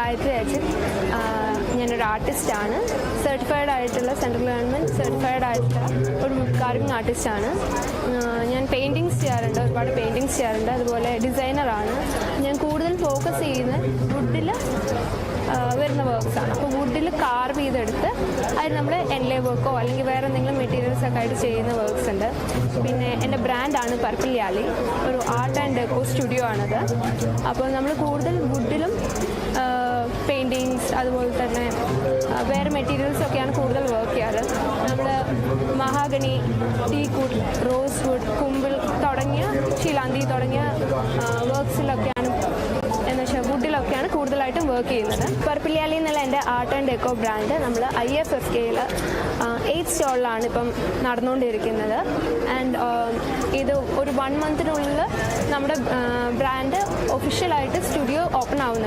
ഗായത്രി അജിത്. ഞാനൊരു ആർട്ടിസ്റ്റാണ്. സർട്ടിഫൈഡ് ആയിട്ടുള്ള സെൻട്രൽ ഗവൺമെൻറ് സർട്ടിഫൈഡ് ആയിട്ടുള്ള ഒരു വുഡ് കാർവിംഗ് ആർട്ടിസ്റ്റാണ്. ഞാൻ പെയിൻറ്റിങ്സ് ചെയ്യാറുണ്ട്, ഒരുപാട് പെയിൻറ്റിങ്സ് ചെയ്യാറുണ്ട്. അതുപോലെ ഡിസൈനറാണ്. ഞാൻ കൂടുതൽ ഫോക്കസ് ചെയ്യുന്നത് വുഡിൽ വരുന്ന വർക്ക്സാണ്. അപ്പോൾ വുഡിൽ കാർവ് ചെയ്തെടുത്ത് അതിന് നമ്മൾ എൻലേ വർക്കോ അല്ലെങ്കിൽ വേറെ എന്തെങ്കിലും മെറ്റീരിയൽസൊക്കെ ആയിട്ട് ചെയ്യുന്ന വർക്ക്സ് ഉണ്ട്. പിന്നെ എൻ്റെ ബ്രാൻഡാണ് പർപ്പിൾ യാലി, ഒരു ആർട്ട് ആൻഡ് ഡെക്കോ സ്റ്റുഡിയോ ആണത്. അപ്പോൾ നമ്മൾ കൂടുതൽ വുഡിലും പെയിൻറ്റിങ്സ് അതുപോലെ തന്നെ വേറെ മെറ്റീരിയൽസൊക്കെയാണ് കൂടുതൽ വർക്ക് ചെയ്യാറ്. നമ്മൾ മഹാഗണി, ടീക്വുഡ്, റോസ് വുഡ്, കുമ്പിൾ തുടങ്ങിയ ശിലാന്തി തുടങ്ങിയ വർക്ക്സിലൊക്കെയാണ് എന്നുവെച്ചാൽ വുഡിലൊക്കെയാണ് കൂടുതലായിട്ടും വർക്ക് ചെയ്യുന്നത്. പർപ്പിൾ യാലി എന്നുള്ള എൻ്റെ ആർട്ട് ആൻഡ് ഡെക്കോ ബ്രാൻഡ് നമ്മൾ IFFKയിൽ 8th സ്റ്റോളിലാണ് ഇപ്പം നടന്നുകൊണ്ടിരിക്കുന്നത്. ആൻഡ് ഇത് ഒരു 1 മന്തിനുള്ളിൽ നമ്മുടെ ബ്രാൻഡ് ഒഫീഷ്യലായിട്ട് സ്റ്റുഡിയോ ഓപ്പൺ ആവുന്നുണ്ട്.